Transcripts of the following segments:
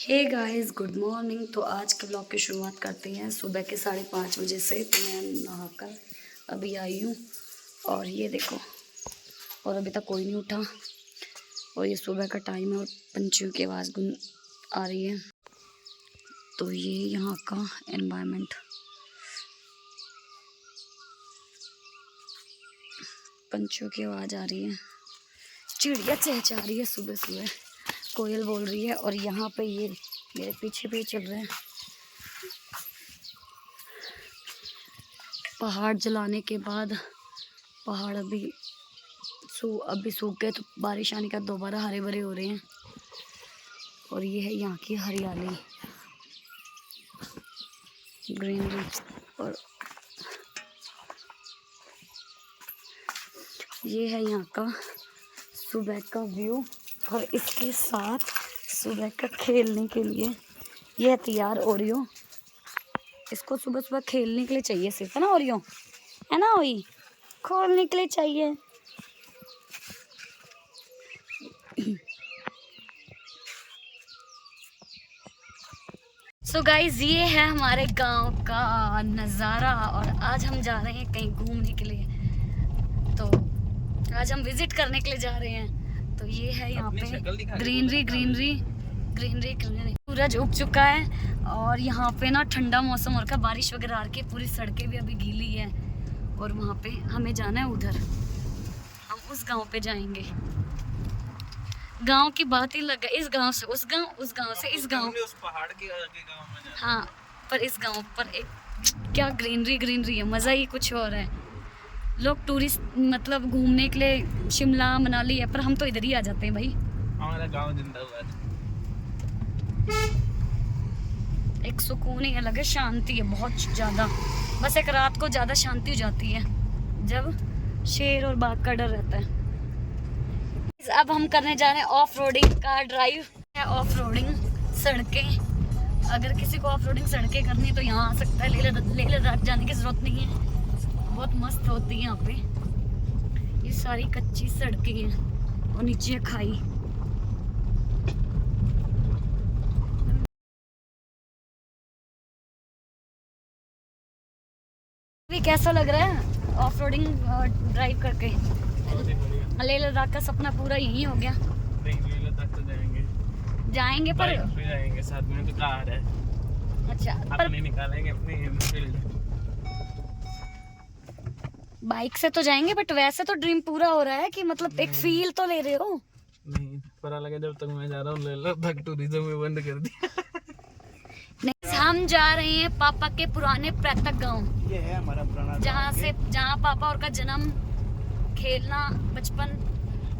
Hey guys, good morning. तो आज के ब्लॉग की शुरुआत करते हैं सुबह के 5:30 बजे से। तो मैं नहाकर अभी आई हूँ और ये देखो, और अभी तक कोई नहीं उठा और ये सुबह का टाइम है और पंछियों की आवाज़ गुन आ रही है। तो ये यहाँ का एनवायरनमेंट, पंछियों की आवाज़ आ रही है, चिड़िया चहचहा रही है सुबह सुबह, कोयल बोल रही है। और यहाँ पे ये मेरे पीछे भी चल रहे हैं। पहाड़ जलाने के बाद पहाड़ अभी सूख गए, तो बारिश आने का दोबारा हरे भरे हो रहे हैं। और ये है यहाँ की हरियाली, ग्रीनरी। और ये है यहाँ का सुबह का व्यू। और इसके साथ सुबह का खेलने के लिए ये है तैयार ओरियो। इसको सुबह सुबह खेलने के लिए चाहिए सिर्फ, है ना ओरियो, है ना, वही खोलने के लिए चाहिए। सो गाइज, ये है हमारे गांव का नज़ारा और आज हम जा रहे हैं कहीं घूमने के लिए। तो आज हम विजिट करने के लिए जा रहे हैं। तो ये है यहाँ पे ग्रीनरी ग्रीनरी ग्रीनरी ग्रीनरी। सूरज उग चुका है और यहाँ पे ना ठंडा मौसम और का बारिश वगैरह आ रही है, पूरी सड़कें भी अभी गीली है। और वहाँ पे हमें जाना है उधर, हम उस गांव पे जाएंगे। गांव की बात ही लग गई, इस गांव से उस गांव, उस गांव से इस गांव, उस पहाड़ के आगे गांव में जाना। हाँ, पर इस गांव पर एक क्या ग्रीनरी ग्रीनरी है, मज़ा ही कुछ और है। लोग टूरिस्ट मतलब घूमने के लिए शिमला मनाली है, पर हम तो इधर ही आ जाते हैं भाई। हमारा गांव जिंदाबाद। एक सुकून ही अलग है, शांति है बहुत ज़्यादा। बस एक रात को ज़्यादा शांति हो जाती है जब शेर और बाघ का डर रहता है। अब हम करने जा रहे हैं ऑफ रोडिंग का ड्राइव। ऑफ रोडिंग सड़कें, अगर किसी को ऑफ रोडिंग सड़कें करनी है तो यहाँ आ सकता है। लेह लद्दाख जाने की जरूरत नहीं है, बहुत मस्त होती है यहाँ पे। ये सारी कच्ची सड़कें हैं और नीचे खाई। कैसा लग रहा है ऑफ रोडिंग ड्राइव करके? लेह लद्दाख का सपना पूरा यही हो गया। नहीं, लेह लद्दाख तो जाएंगे पर जाएंगे साथ में, तो कार है। अच्छा, पर नहीं निकालेंगे अपनी फील्ड। बाइक से तो जाएंगे, बट वैसे तो ड्रीम पूरा हो रहा है कि मतलब एक फील तो ले रहे हो। नहीं पता लगे जब तक मैं जा रहा हूँ लेह लद्दाख टूरिज्म में बंद कर दिया। नहीं, हम जा रहे हैं पापा के पुराने पैतृक गांव। ये है हमारा पुराना, जहाँ पापा और का जन्म, खेलना, बचपन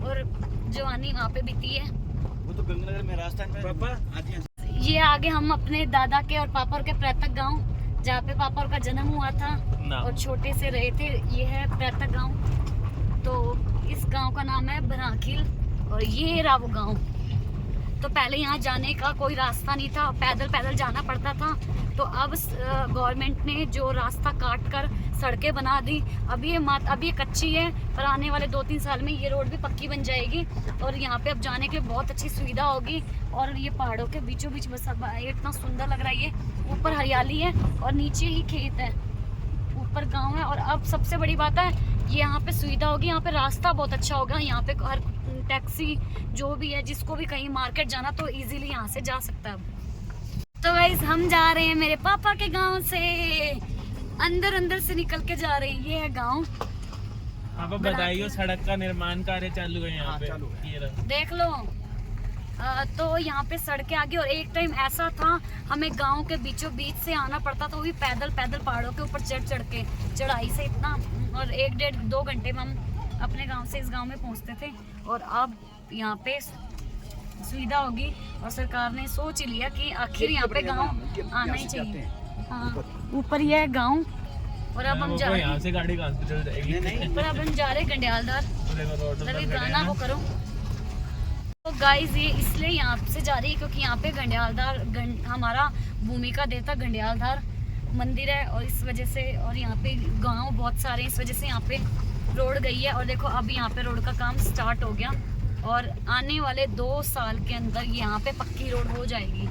और जवानी वहाँ पे बीती है। वो तो गंगानगर में राजस्थान में। पापा ये आगे हम अपने दादा के और पापा और के पैतृक गांव, जहाँ पे पापा और का जन्म हुआ था और छोटे से रहे थे, ये है पैतृक गांव। तो इस गांव का नाम है बराखिल और ये रहा वो गांव। तो पहले यहाँ जाने का कोई रास्ता नहीं था, पैदल पैदल जाना पड़ता था। तो अब गवर्नमेंट ने जो रास्ता काट कर सड़कें बना दी। अभी ये कच्ची है, पर आने वाले 2-3 साल में ये रोड भी पक्की बन जाएगी और यहाँ पे अब जाने के लिए बहुत अच्छी सुविधा होगी। और ये पहाड़ों के बीचों बीच बस इतना सुंदर लग रहा है। ये ऊपर हरियाली है और नीचे ही खेत है, ऊपर गाँव है। और अब सबसे बड़ी बात है, ये यहाँ पे सुविधा होगी, यहाँ पे रास्ता बहुत अच्छा होगा। यहाँ पे हर टैक्सी जो भी है, जिसको भी कहीं मार्केट जाना, तो इजीली यहाँ से जा सकता है। तो गाइस, हम जा रहे हैं मेरे पापा के गांव से, अंदर से निकल के जा रहे हैं। ये है गांव। आप बताइए, सड़क का निर्माण कार्य चालू है यहाँ पे, ये देख लो। तो यहाँ पे सड़कें आ गई। और एक टाइम ऐसा था, हमें गांव के बीचों बीच से आना पड़ता था, वो भी पैदल पहाड़ों के ऊपर चढ़ के, चढ़ाई से इतना, और 1-1.5-2 घंटे में हम अपने गांव से इस गांव में पहुंचते थे। और अब यहाँ पे सुविधा होगी और सरकार ने सोच ही लिया कि आखिर यहाँ पे गांव आना ही चाहिए। हाँ, ऊपर ये है गांव। और अब हम जा रहे हैं, गाड़ी कहाँ से चल जाएगी? पर अब हम जा रहे हैं गंडियालदार। गाना वो करो। तो गाइस, ये इसलिए यहाँ से जा रही है क्योंकि यहाँ पे गंडियालदार हमारा भूमिका देवता गंडियालदार मंदिर है, और इस वजह से। और यहाँ पे गांव बहुत सारे, इस वजह से यहाँ पे रोड गई है। और देखो, अब यहाँ पे रोड का काम स्टार्ट हो गया और आने वाले 2 साल के अंदर यहाँ पे पक्की रोड हो जाएगी।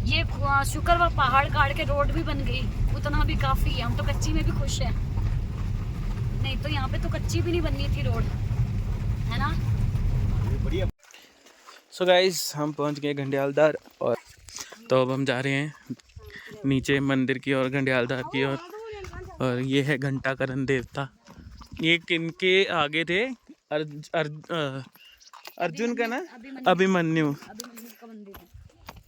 ये शुक्र व पहाड़ काट के रोड भी बन गई, उतना भी काफी है। हम तो कच्ची में भी खुश हैं, नहीं तो यहाँ पे तो कच्ची भी नहीं बननी थी रोड, है ना। सो गाइस हम पहुँच गए घंडियालधार, और तो अब हम जा रहे हैं नीचे मंदिर की ओर, घंडियालधार की ओर। और ये है घंटाकरण देवता। ये किनके आगे थे? अर्जुन का ना, अभिमन्यु। का मंदिर है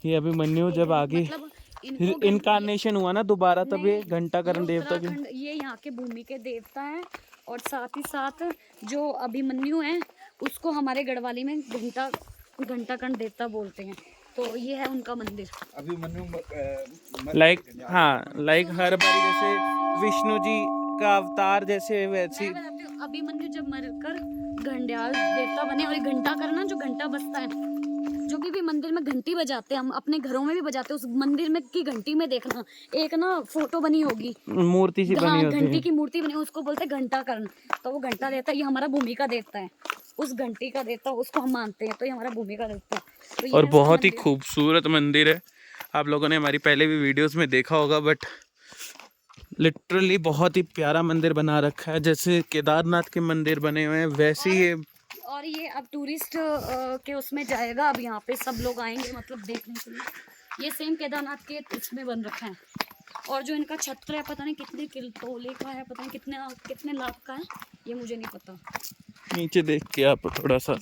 ये अभिमन्यु जब आगे मतलब इनकारनेशन हुआ ना दोबारा, तब ये घंटाकरण देवता के। ये यहाँ के भूमि के देवता हैं, और साथ ही साथ जो अभिमन्यु हैं उसको हमारे गढ़वाली में घंटाकरण देवता बोलते हैं। तो ये है उनका मंदिर। अभिमन्यु लाइक, हाँ लाइक हर बारी जैसे विष्णु जी का अवतार जैसे वैसी। अभिमन्यु जब मरकर घंडियाल देवता बने, और घंटा करना जो घंटा बजता है, जो भी मंदिर में घंटी बजाते हैं, हम अपने घरों में भी बजाते हैं। उस मंदिर में की घंटी में देखना एक ना फोटो बनी होगी, मूर्ति सी बनी होती है, घंटी की मूर्ति बनी, उसको बोलते हैं घंटाकरण। तो वो घंटा देवता ये हमारा भूमि का देवता है, उस घंटी का देवता उसको हम मानते हैं, तो ये हमारा भूमि का देवता है। तो और बहुत ही खूबसूरत मंदिर है। आप लोगों ने हमारी पहले भी वीडियोस में देखा होगा, बट लिटरली बहुत ही प्यारा मंदिर बना रखा है। जैसे केदारनाथ के मंदिर बने हुए हैं वैसे ही। और ये अब टूरिस्ट के उसमें जाएगा, अब यहाँ पे सब लोग आएंगे मतलब देखने के लिए। ये सेम केदारनाथ के इसमें बन रखा है। और जो इनका छत्र है पता नहीं कितने तोले का है, पता नहीं कितने लाख का है, ये मुझे नहीं पता। नीचे देख के आप थोड़ा सा।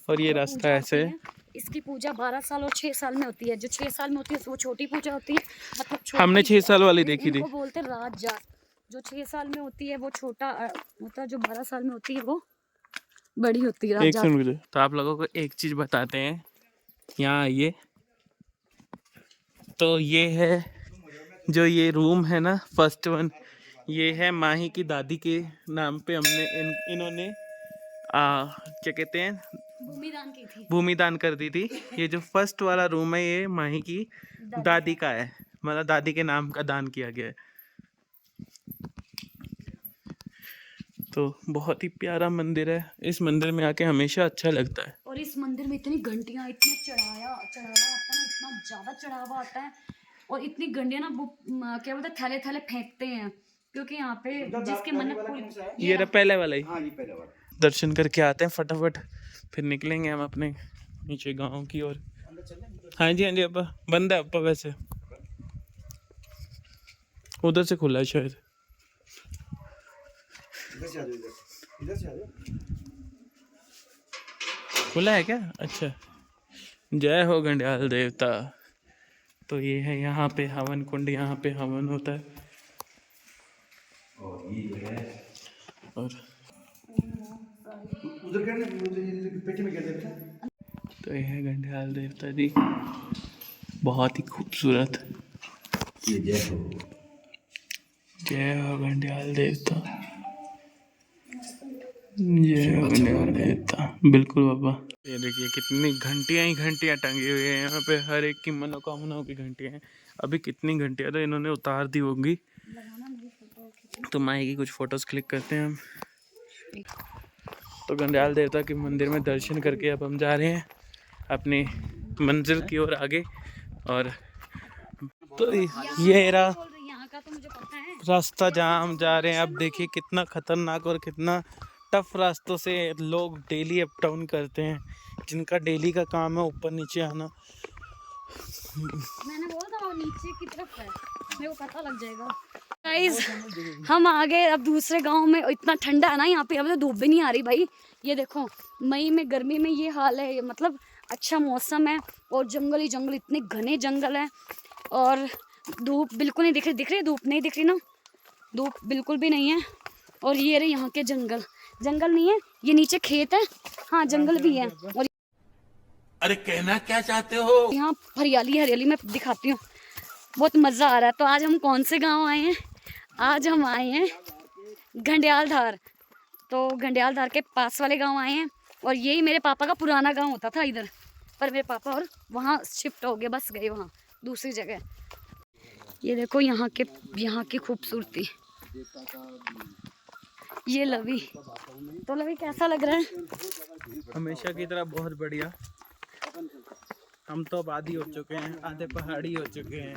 और ये रास्ता ऐसे है। इसकी पूजा 12 साल और 6 साल में होती है। जो 6 साल में होती है वो छोटी पूजा होती है, मतलब हमने 6 साल वाली देखी थी। बोलते रात जात। जो 6 साल में होती है वो छोटा होता है, जो 12 साल में होती है वो बड़ी होती है। एक सुन मुझे, तो आप लोगों को एक चीज बताते हैं, यहाँ आइए। तो ये है जो ये रूम है ना, फर्स्ट वन, ये है माही की दादी के नाम पे हमने इन्होंने क्या कहते हैं, भूमि दान कर दी थी। ये जो फर्स्ट वाला रूम है ये माही की दादी का है, मतलब दादी के नाम का दान किया गया है। तो बहुत ही प्यारा मंदिर है। इस मंदिर में आके हमेशा अच्छा लगता है। और इस मंदिर में इतनी घंटियां, इतना चढ़ावा आता है ना, इतना ज्यादा चढ़ावा आता है। और इतनी घंटियां ना वो क्या बोलते हैं, थैले थैले फेंकते हैं, क्योंकि यहाँ पे जिसके मन्नत पूरी। ये पहले वाला ही। हाँ, ये पहले वाला। दर्शन करके आते हैं फटाफट, फिर निकलेंगे हम अपने नीचे गांव की ओर। हाँ जी, हाँ जी अपा, बंद है अपा, वैसे उधर से खुला है शायद। इधर से आ जाओ। खुला है क्या? अच्छा, जय हो घंडियाल देवता। तो ये है यहाँ पे हवन कुंड, यहाँ पे हवन होता है। और उधर पेटी में तो ये है घंडियाल देवता जी, बहुत ही खूबसूरत। जय हो घंडियाल देवता, जय हो घंडियाल देवता। बिल्कुल बाबा। ये देखिए कितनी घंटियां ही घंटियां टंगी हुई है यहाँ पे, हर एक की मनोकामनाओं की घंटियां हैं। अभी कितनी घंटियां तो इन्होंने उतार दी होंगी। तो माई की कुछ फोटोज क्लिक करते हैं हम। तो घंडियाल देवता के मंदिर में दर्शन करके अब हम जा रहे हैं अपनी मंजिल की ओर आगे। और तो ये रहा रास्ता जहाँ हम जा रहे हैं। अब देखिए कितना खतरनाक और कितना टफ रास्तों से लोग डेली अप डाउन करते हैं, जिनका डेली का काम है ऊपर नीचे आना। मैंने बोला था वो नीचे की तरफ है, मेरे को पता लग जाएगा। गाइस हम आ गए अब दूसरे गांव में। इतना ठंडा है ना यहाँ पे, अब तो धूप भी नहीं आ रही भाई। ये देखो मई में गर्मी में ये हाल है, मतलब अच्छा मौसम है और जंगल ही जंगल, इतने घने जंगल है और धूप बिल्कुल नहीं दिख रही। दिख रही है धूप? नहीं दिख रही ना, धूप बिल्कुल भी नहीं है। और ये रहे यहाँ के जंगल, जंगल नहीं है ये नीचे खेत है, हाँ जंगल भी है। और अरे कहना क्या चाहते हो? यहाँ हरियाली हरियाली में दिखाती हूँ, बहुत मज़ा आ रहा है। तो आज हम कौन से गांव आए हैं? आज हम आए हैं घंडियालधार। तो घंडियालधार के पास वाले गांव आए हैं। और यही मेरे पापा का पुराना गांव होता था इधर, पर मेरे पापा और वहाँ शिफ्ट हो गए, बस गए वहाँ दूसरी जगह। ये देखो यहाँ की खूबसूरती। ये लवी, तो लवी कैसा लग रहा है? हमेशा की तरह बहुत बढ़िया। हम तो आबादी हो चुके हैं, आधे पहाड़ी हो चुके हैं।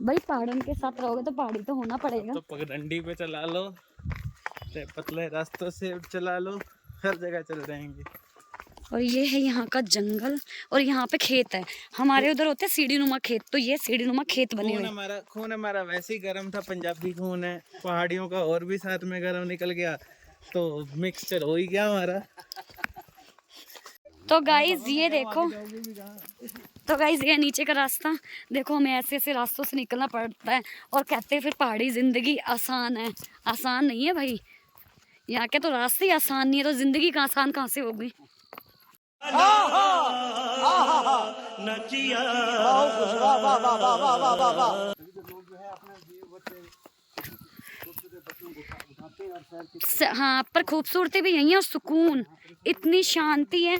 भाई पहाड़ों के साथ रहोगे तो पहाड़ी तो होना पड़ेगा। तो पगडंडी पे चला लो, चाहे पतले रास्तों से चला लो, हर जगह चल जाएंगे। और ये है यहाँ का जंगल और यहाँ पे खेत है। हमारे उधर होते हैं सीढ़ी नुमा खेत, तो ये सीढ़ी नुमा खेत बने हुए। खून हमारा वैसे ही गर्म था, पंजाबी खून है, पहाड़ियों का और भी साथ में गर्म निकल गया, तो मिक्सचर हो ही गया हमारा। तो गाइज ये देखो, तो गाइज ये नीचे का रास्ता देखो, हमें ऐसे ऐसे रास्तों से निकलना पड़ता है। और कहते हैं फिर पहाड़ी जिंदगी आसान है, आसान नहीं है भाई। यहाँ के तो रास्ते ही आसान नहीं है, तो जिंदगी का आसान कहाँ से होगी। हाँ, पर खूबसूरती भी यही है और सुकून, इतनी शांति है।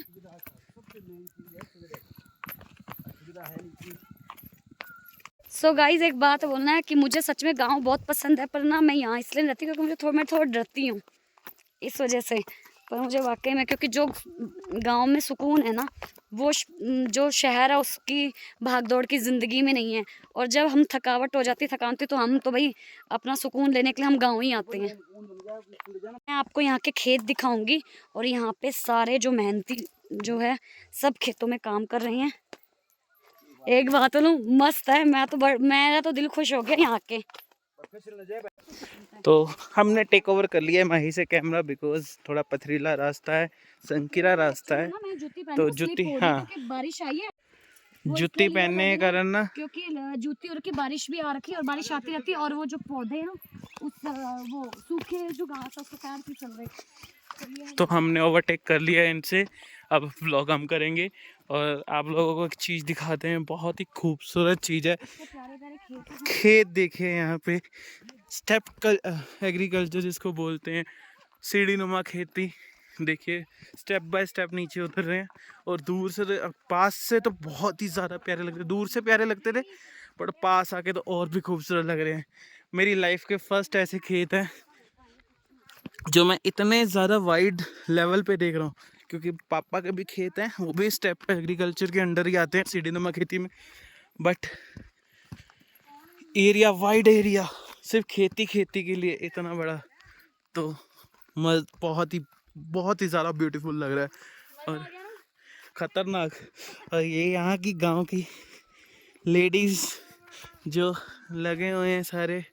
सो गाइज एक बात बोलना है कि मुझे सच में गांव बहुत पसंद है, पर ना मैं यहाँ इसलिए रहती हूँ क्योंकि मैं थोड़ा डरती हूँ इस वजह से। पर मुझे वाकई में, क्योंकि जो गांव में सुकून है ना, वो जो शहर है उसकी भागदौड़ की ज़िंदगी में नहीं है। और जब हम थकावट हो जाती, थकावट, तो हम तो भाई अपना सुकून लेने के लिए हम गाँव ही आते हैं। मैं आपको यहाँ के खेत दिखाऊंगी और यहाँ पे सारे जो मेहनती जो है सब खेतों में काम कर रहे हैं। एक बात बोलूं, मस्त है। मेरा तो दिल खुश हो गया यहाँ के। तो हमने टेक ओवर कर लिया है माही से कैमरा, बिकॉज थोड़ा पथरीला रास्ता है, संकीरा रास्ता है, तो जूती, हाँ बारिश आई है, जूती पहनने के कारण ना, क्योंकि जूती और की बारिश भी आ रखी है और बारिश आती रहती है। और वो जो पौधे हैं वो सूखे जो घास है उसके पैर भी चल रहे। तो हमने ओवरटेक कर लिया है इनसे। अब व्लॉग हम करेंगे और आप लोगों को एक चीज़ दिखाते हैं, बहुत ही खूबसूरत चीज़ है। खेत देखिए यहाँ पे, स्टेप एग्रीकल्चर जिसको बोलते हैं, सीढ़ी नुमा खेती देखिए, स्टेप बाय स्टेप नीचे उतर रहे हैं। और दूर से पास से तो बहुत ही ज़्यादा प्यारे लगते, दूर से प्यारे लगते थे, बट पास आके तो और भी खूबसूरत लग रहे हैं। मेरी लाइफ के फर्स्ट ऐसे खेत हैं जो मैं इतने ज़्यादा वाइड लेवल पे देख रहा हूँ, क्योंकि पापा के भी खेत हैं, वो भी स्टेप एग्रीकल्चर के अंडर ही आते हैं, सीढ़ी नुमा खेती में। बट एरिया, वाइड एरिया, सिर्फ खेती के लिए इतना बड़ा, तो बहुत ही ज़्यादा ब्यूटीफुल लग रहा है और ख़तरनाक। और ये यहाँ की गांव की लेडीज़ जो लगे हुए हैं सारे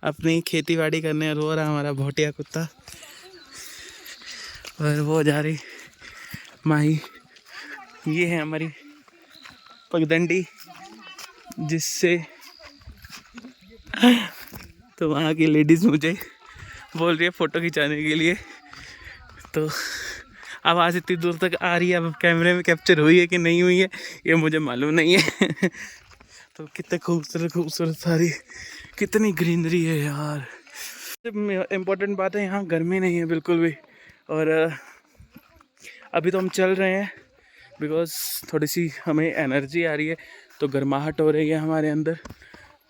अपनी खेती बाड़ी करने, और वो रहा हमारा भोटिया कुत्ता, और वो जा रही माही। ये है हमारी पगडंडी, जिससे तो वहाँ की लेडीज़ मुझे बोल रही है फ़ोटो खिंचाने के लिए। तो आवाज़ इतनी दूर तक आ रही है, अब कैमरे में कैप्चर हुई है कि नहीं हुई है ये मुझे मालूम नहीं है। तो कितने खूबसूरत सारी, कितनी ग्रीनरी है यार। इम्पोर्टेंट बात है, यहाँ गर्मी नहीं है बिल्कुल भी। और अभी तो हम चल रहे हैं बिकॉज़ थोड़ी सी हमें एनर्जी आ रही है, तो गर्माहट हो रही है हमारे अंदर।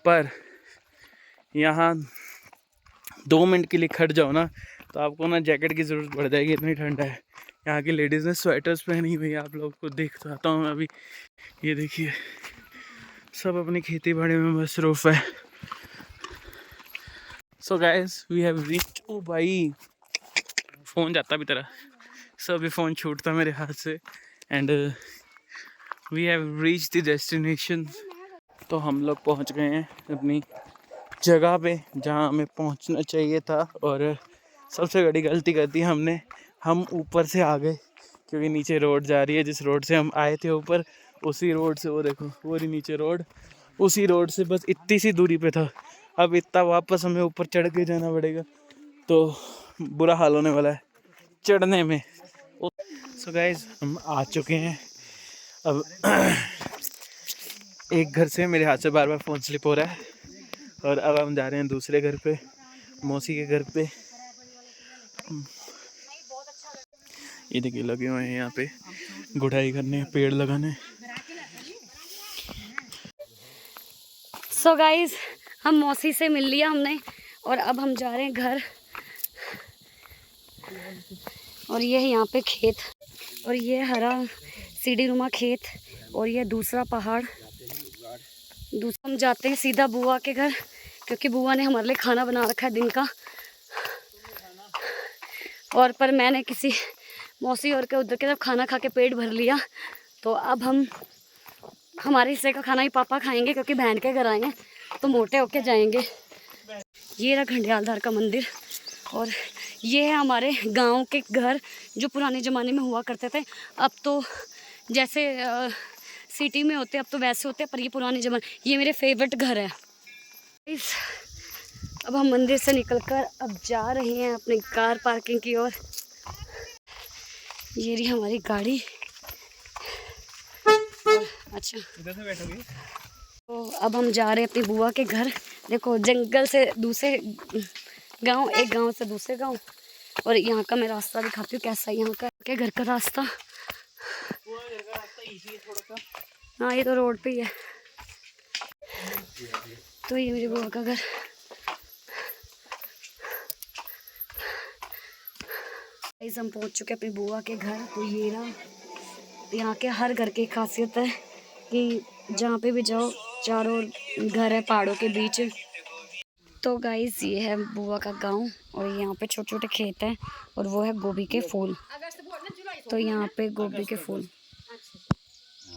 पर यहाँ 2 मिनट के लिए खड़ जाओ ना, तो आपको ना जैकेट की ज़रूरत पड़ जाएगी, इतनी ठंडा है। यहाँ की लेडीज़ ने स्वेटर्स पहनी हुई है, आप लोगों को दिखाता हूँ अभी। ये देखिए, सब अपनी खेती बाड़ी में मसरूफ़ है। So guys we have reached, ओ भाई फ़ोन जाता भी तरह, सो अभी फ़ोन छूटता मेरे हाथ से। And we have reached the destination. तो हम लोग पहुँच गए हैं अपनी जगह पे जहाँ हमें पहुँचना चाहिए था। और सबसे बड़ी गलती कर दी हमने, हम ऊपर से आ गए, क्योंकि नीचे रोड जा रही है, जिस रोड से हम आए थे ऊपर, उसी रोड से, वो देखो वो रही नीचे रोड, उसी रोड से बस इतनी सी दूरी पे था। अब इतना वापस हमें ऊपर चढ़ के जाना पड़ेगा, तो बुरा हाल होने वाला है चढ़ने में। सो गाइस हम आ चुके हैं। अब एक घर से मेरे हाथ से बार बार फ़ोन स्लिप हो रहा है, और अब हम जा रहे हैं दूसरे घर पे, मौसी के घर पे। ये देखिए लगे हुए हैं यहाँ पे गुड़ाई करने, पेड़ लगाने। सो गाइज हम मौसी से मिल लिया हमने, और अब हम जा रहे हैं घर। और ये है यहाँ पे खेत, और ये हरा सीढ़ी नुमा खेत और ये दूसरा पहाड़। दूसरा हम जाते हैं सीधा बुआ के घर, क्योंकि बुआ ने हमारे लिए खाना बना रखा है दिन का। और पर मैंने किसी मौसी और के उधर के जब खाना खा के पेट भर लिया, तो अब हम हमारे हिस्से का खाना ही पापा खाएंगे, क्योंकि बहन के घर आएंगे तो मोटे होके जाएंगे। ये रहा घंडियालधार का मंदिर। और ये है हमारे गांव के घर जो पुराने ज़माने में हुआ करते थे। अब तो जैसे सिटी में होते, अब तो वैसे होते हैं, पर ये पुराने ज़माने, ये मेरे फेवरेट घर है। अब हम मंदिर से निकलकर अब जा रहे हैं अपनी कार पार्किंग की ओर। ये रही हमारी गाड़ी। अच्छा, इधर से बैठोगे? तो अब हम जा रहे हैं अपनी बुआ के घर। देखो, जंगल से दूसरे गांव, एक गांव से दूसरे गांव। और यहाँ का मैं रास्ता दिखाती हूँ कैसा है यहाँ का के घर का रास्ता। हाँ, ये तो रोड पे ही है। तो ये मेरी बुआ का घर। हम पहुँच चुके हैं अपनी बुआ के घर। तो ये रहा, यहाँ के हर घर की खासियत है कि जहाँ पे भी जाओ चारों घर है पहाड़ों के बीच। तो गाइस, ये है बुआ का गांव और यहाँ पे छोटे छोटे खेत हैं और वो है गोभी के फूल। तो यहाँ पे गोभी के फूल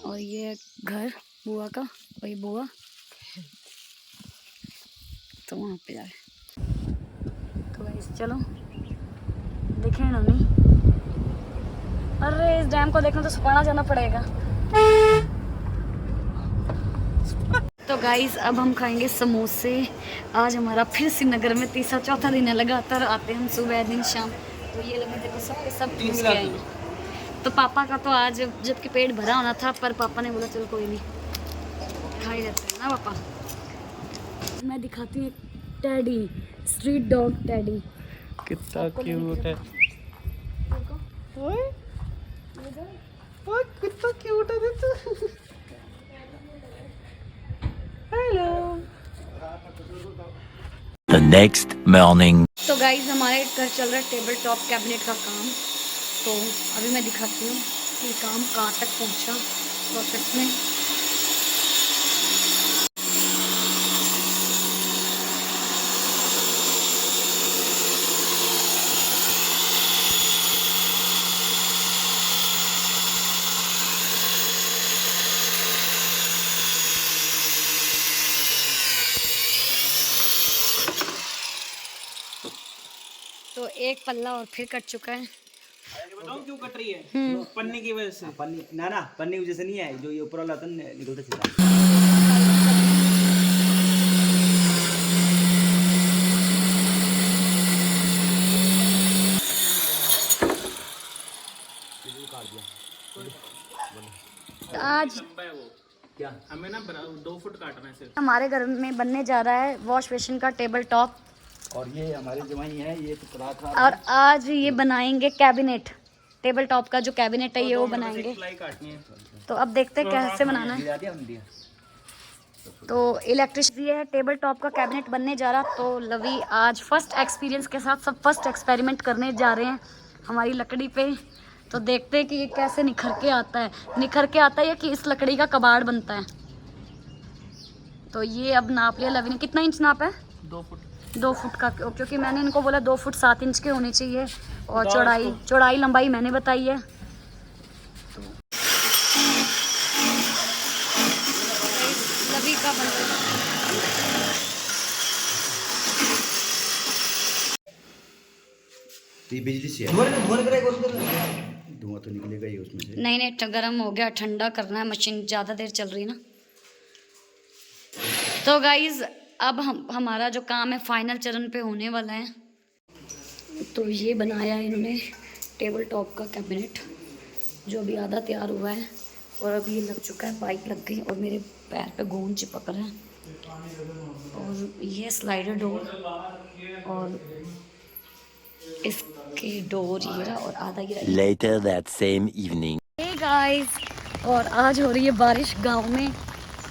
और ये है घर बुआ का, वही बुआ। तो वहाँ पे जा रहे। तो गाइस चलो देखें ना। नहीं, अरे इस डैम को देखना तो सुपाना जाना पड़ेगा। तो गाइस, अब हम खाएंगे समोसे। आज हमारा फिर श्रीनगर में तीसरा चौथा दिन है, लगातार आते हैं हम सुबह दिन शाम। तो ये लगे देखो सब ठूस के आएंगे। तो पापा का तो आज जबकि पेट भरा होना था, पर पापा ने बोला चलो कोई नहीं, खा ही लेते हैं ना पापा। मैं दिखाती हूँ टैडी, स्ट्रीट डॉग टैडी। कितना क्यूट है। कितना क्यूट है तू। हेलो। The next morning. तो गाइस, हमारे घर चल रहा है टेबल टॉप कैबिनेट का काम। तो अभी मैं दिखाती हूँ कि काम कहाँ तक पहुँचा प्रोसेस में। तो एक पल्ला और फिर कट चुका है। बताओ क्यों कट रही है? पन्नी की वजह से। पन्नी ना पन्नी की वजह से नहीं है, जो ये ऊपर वाला था निकलता चला। आज क्या हमें ना 2 फुट काटना है सिर्फ। हमारे घर में बनने जा रहा है वॉश बेसिन का टेबल टॉप। और ये हमारे जमाई है, ये तो पड़ा था। और आज ये बनाएंगे कैबिनेट, टेबल टॉप का जो कैबिनेट है ये वो बनाएंगे। काटनी है। तो अब देखते हैं कैसे बनाना है। तो इलेक्ट्रिसिटी है, टेबल टॉप का कैबिनेट बनने जा रहा। तो लवी आज फर्स्ट एक्सपीरियंस के साथ सब फर्स्ट एक्सपेरिमेंट करने जा रहे हैं हमारी लकड़ी पे। तो देखते हैं कि ये कैसे निखर के आता है, या कि इस लकड़ी का कबाड़ बनता है। तो ये अब नाप लिया लवी ने। कितना इंच नाप है? 2 फुट। 2 फुट का, क्योंकि मैंने इनको बोला 2 फुट 7 इंच के होने चाहिए। और चौड़ाई लंबाई मैंने बताई है। तो लवी का बन रहा है। ये बिजली से धुआं तो निकलेगा ही उसमें से। नहीं, गर्म हो गया, ठंडा करना है। मशीन ज़्यादा देर चल रही है ना। तो गाइज, अब हमारा जो काम है फाइनल चरण पे होने वाला है। तो ये बनाया है इन्होंने टेबल टॉप का कैबिनेट, जो अभी आधा तैयार हुआ है। और अभी ये लग चुका है, पाइप लग गई और मेरे पैर पे गोंद चिपक रहा है। और ये स्लाइडर डोर और इसकी डोर ये रहा और आधा ये रहा। Later that same evening. Hey guys, और आज हो रही है बारिश गांव में।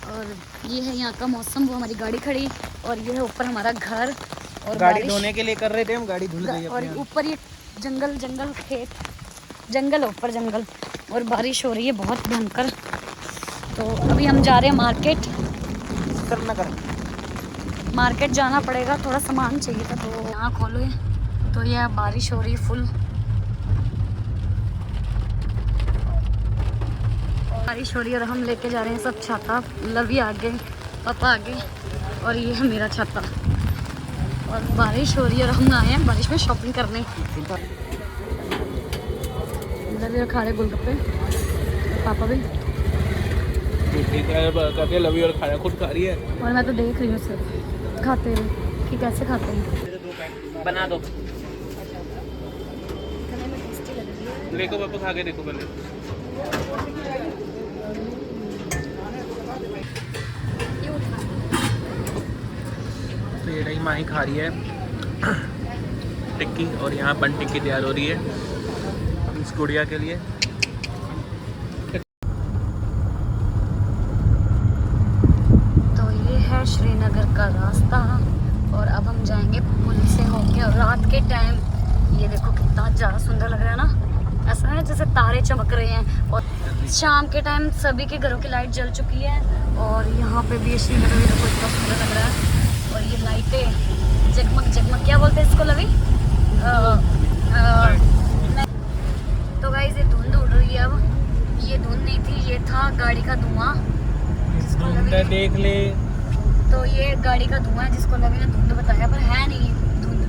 और ये है यहाँ का मौसम। वो हमारी गाड़ी खड़ी और ये है ऊपर हमारा घर। और गाड़ी धोने के लिए कर रहे थे हम, गाड़ी धुल गई। और ऊपर ये जंगल खेत, जंगल है ऊपर, जंगल। और बारिश हो रही है बहुत भयंकर। तो अभी हम जा रहे हैं मार्केट जाना पड़ेगा, थोड़ा सामान चाहिए था। तो यहाँ खोलो तो यह बारिश हो रही है फुल, बारिश हो रही है और हम लेके जा रहे हैं सब छाता। लवी आगे, पापा आगे और ये है मेरा छाता। और बारिश हो रही है और हम आए हैं बारिश में शॉपिंग करने। लवी खा रहे गोलगप्पे, पापा भी लवी और खाना खुद खा रही है और मैं तो देख रही हूँ सिर्फ खाते हुए कि कैसे खाते हैं। बना दो, खाने में टेस्टी लग रही है। देखो पापा खा के देखो पहले। तो ये रही माही खा रही है टिक्की और यहाँ बन टिक्की तैयार हो रही है इस गुड़िया के लिए। तो ये है श्रीनगर का रास्ता और अब हम जाएंगे पुल से होके। और रात के टाइम ये देखो कितना ज़्यादा सुंदर लग रहा है ना, ऐसा है जैसे तारे चमक रहे हैं। और शाम के टाइम सभी के घरों की लाइट जल चुकी है और यहाँ पे भी श्रीनगर में देखो इतना सुंदर लग रहा है। और ये लाइटें जगमग जगमग, क्या बोलते हैं इसको लवी? तो गाइस ये धुंध उड़ रही है। अब ये धुंध नहीं थी, ये था गाड़ी का धुआं। देख ले, तो ये गाड़ी का धुआं है जिसको लवी ने धुंध बताया, पर है नहीं धुंध।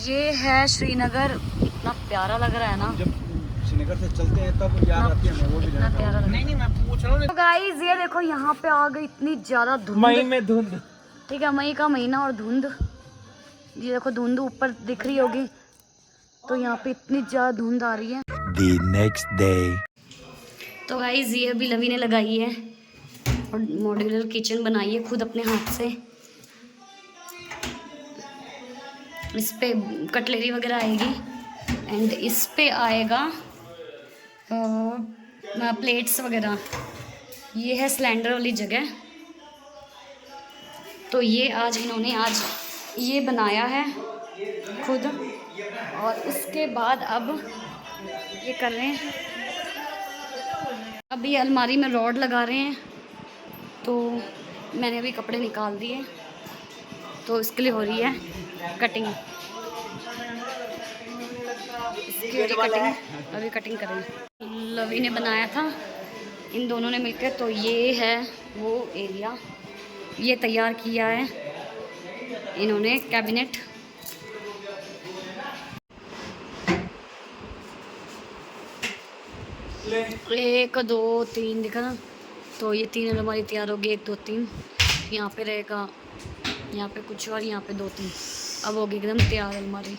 ये है श्रीनगर, इतना प्यारा लग रहा है ना। जब श्रीनगर से चलते हैं तब याद आती है, मैं वो भी इतना प्यारा लग रहा है। नहीं मैं पूछ रहा हूँ। तो गाइस ये देखो यहाँ पे आ गई इतनी ज्यादा धुंध। मई में धुंध, ठीक है, मई का महीना और धुंध। ये देखो धुंध ऊपर दिख रही होगी, तो यहाँ पे इतनी ज्यादा धुंध आ रही है। The next day. तो गाइस ये अभी लवी ने लगाई है और मॉड्यूलर किचन बनाई है खुद अपने हाथ से। इस पे कटलरी वगैरह आएगी एंड इस पे आएगा प्लेट्स वगैरह। ये है सिलेंडर वाली जगह। तो ये आज इन्होंने ये बनाया है खुद। और उसके बाद अब ये कर रहे हैं, अभी अलमारी में रॉड लगा रहे हैं। तो मैंने अभी कपड़े निकाल दिए, तो इसके लिए हो रही है कटिंग। इसकी हो रही कटिंग, अभी कटिंग कर रहे हैं। लवी ने बनाया था इन दोनों ने मिलकर। तो ये है वो एरिया, ये तैयार किया है इन्होंने कैबिनेट। एक दो तीन दिखा ना, तो ये 3 अलमारी तैयार होगी। 1 2 3 यहाँ पे रहेगा, यहाँ पे कुछ और, यहाँ पे 2 3। अब होगी एकदम तैयार अलमारी।